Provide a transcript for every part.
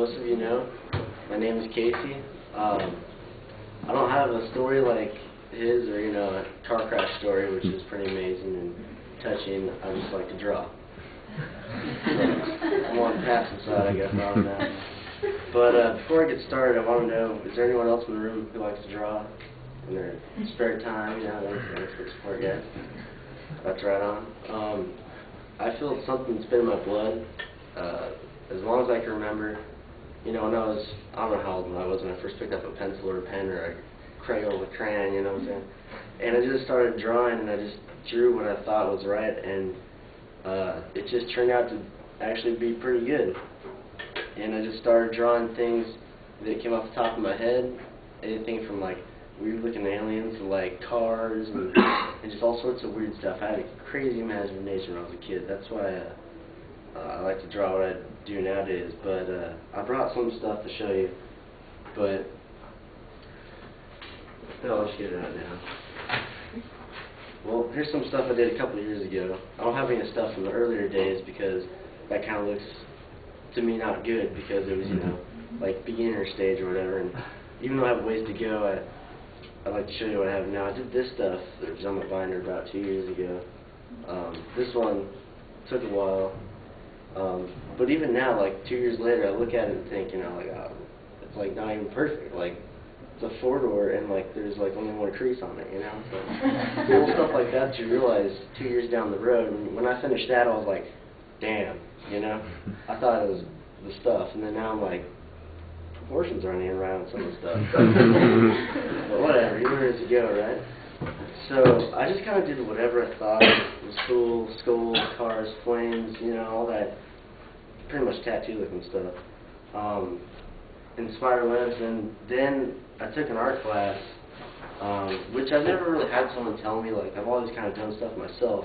most of you know, my name is Casey. I don't have a story like his or, a car crash story, which is pretty amazing and touching. I just like to draw. I'm on the passive side, I guess, on that. But before I get started, I want to know, is there anyone else in the room who likes to draw in their spare time? Thanks for support, guys. That's right on. I feel it's something that's been in my blood as long as I can remember. When I don't know how old I was when I first picked up a pencil or a pen or a crayon with a crayon, you know what I'm saying? And I just started drawing, and I just drew what I thought was right, and it just turned out to actually be pretty good. And I just started drawing things that came off the top of my head, anything from like weird-looking aliens to like cars and just all sorts of weird stuff. I had a crazy imagination when I was a kid. That's why I like to draw what I do nowadays. But I brought some stuff to show you. But I'll just get it out now. Well, here's some stuff I did a couple of years ago. I don't have any stuff from the earlier days because that kind of looks to me not good because it was, like beginner stage or whatever. And even though I have ways to go, I'd like to show you what I have now. I did this stuff that was on my binder about 2 years ago. This one took a while. But even now, like 2 years later, I look at it and think, oh, it's like not even perfect. Like, it's a 4-door and like there's like only one crease on it, So little stuff like that you realize 2 years down the road. And when I finished that, I was like, damn, I thought it was the stuff, and then now I'm like, proportions aren't even right on some of the stuff. But whatever, you learn as you go, right? So I just kind of did whatever I thought was cool, skulls, cars, flames, all that pretty much tattoo-looking stuff. And spider webs, and then I took an art class, which I've never really had someone tell me, like, I've always kind of done stuff myself,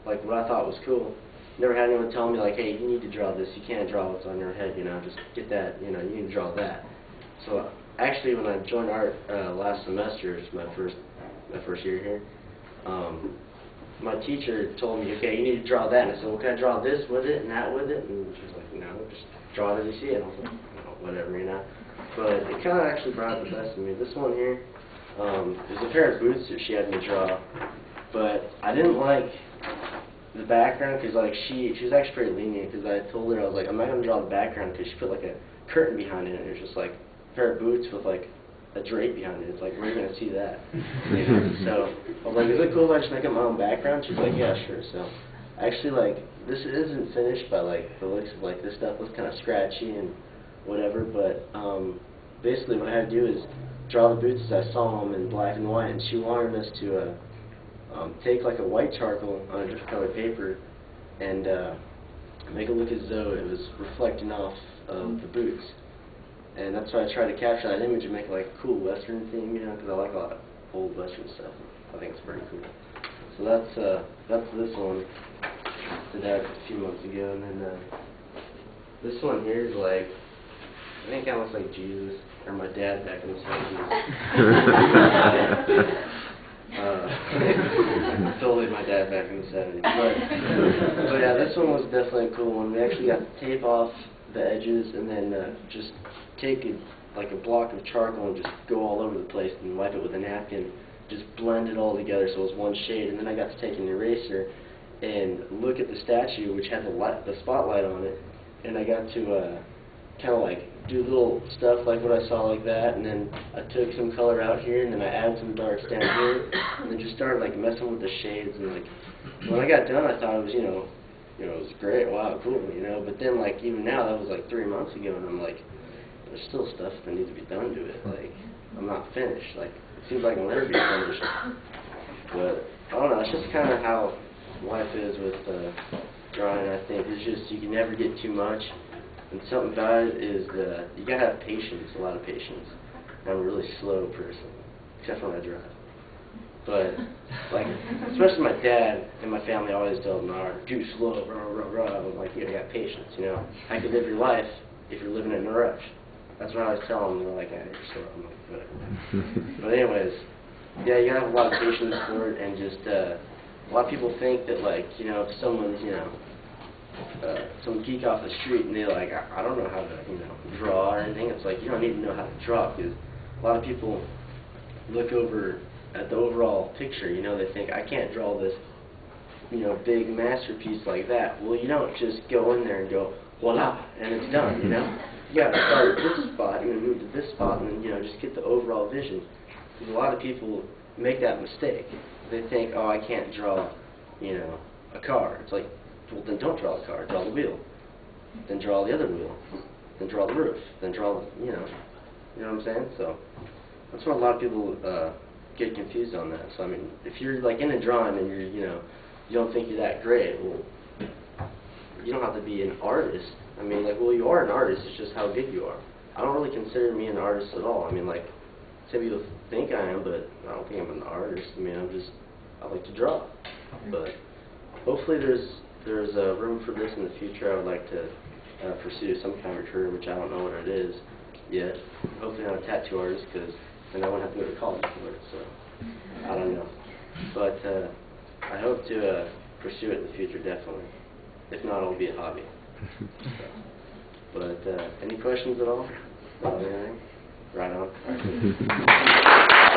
like what I thought was cool. Never had anyone tell me, like, hey, you need to draw this, you can't draw what's on your head, just get that, you need to draw that. So actually when I joined art last semester, it's my first year here, my teacher told me, okay, you need to draw that, and I said, well, can I draw this with it and that with it? And she was like, no, just draw it as you see it. And I was like, whatever, But it kind of actually brought out the best in me. This one here, there's a pair of boots that she had me draw, but I didn't like the background because like she was actually pretty lenient because I told her, I was like, I'm not going to draw the background because she put like a curtain behind it, and it was just like a pair of boots with like a drape behind it. It's like, where are you going to see that? So I was like, is it cool if I just make up my own background? She's like, yeah, sure. So actually, like, this isn't finished by like the looks of like this stuff looks kind of scratchy and whatever, but basically what I had to do is draw the boots as I saw them in black and white, and she wanted us to take like a white charcoal on a different color paper and make it look as though it was reflecting off of the boots. And that's why I tried to capture that image and make it like a cool Western theme, because I like a lot of old Western stuff. I think it's pretty cool. So that's this one. Did that a few months ago, and then this one here is like, I think it looks like Jesus, or my dad back in the 70s. Totally my dad back in the 70s. But yeah, this one was definitely a cool one. We actually got to tape off the edges and then just take like a block of charcoal and just go all over the place and wipe it with a napkin. Just blend it all together so it was one shade. And then I got to take an eraser and look at the statue, which had the spotlight on it, and I got to kind of like do little stuff like what I saw like that, and then I took some color out here, and then I added some darks down here, and then just started like messing with the shades, and like when I got done, I thought it was it was great, wow, cool, But then like even now, that was like 3 months ago, and I'm like, there's still stuff that needs to be done to it. Like, I'm not finished. Like, it seems like I'll never be finished. But I don't know. It's just kind of how life is with drawing. I think it's just you can never get too much. And something about it is you gotta have patience, a lot of patience. I'm a really slow person, except when I drive. But like, especially my dad and my family always tell me, "Too slow, rah rah rah." I'm like, you got patience, How can you live your life if you're living in a rush? That's what I always tell them. They're like, "You're slow." I'm like, whatever. But anyways, yeah, you gotta have a lot of patience for it, and just a lot of people think that like, if someone's some geek off the street and they're like, I don't know how to draw It's like you don't need to know how to draw, because a lot of people look over at the overall picture. You know, they think, I can't draw this, you know, big masterpiece like that. Well, you don't just go in there and go, voila, and it's done, you know? You got to start at this spot and then move to this spot and then, you know, just get the overall vision. Because a lot of people make that mistake. They think, oh, I can't draw, you know, a car. It's like, well, then don't draw the car. Draw the wheel. Then draw the other wheel. Then draw the roof. Then draw the, you know what I'm saying? So that's why a lot of people get confused on that. So, I mean, if you're, like, in a drawing and you're, you know, you don't think you're that great, well, you don't have to be an artist. I mean, like, well, you are an artist, it's just how good you are. I don't really consider me an artist at all. I mean, like, some people think I am, but I don't think I'm an artist. I mean, I like to draw. But hopefully there's room for this in the future. I would like to pursue some kind of career, which I don't know what it is yet. Hopefully not a tattoo artist, because then I wouldn't have to go to college for it, so I don't know. But I hope to pursue it in the future, definitely. If not, it'll be a hobby. But any questions at all about anything? Right on. All right.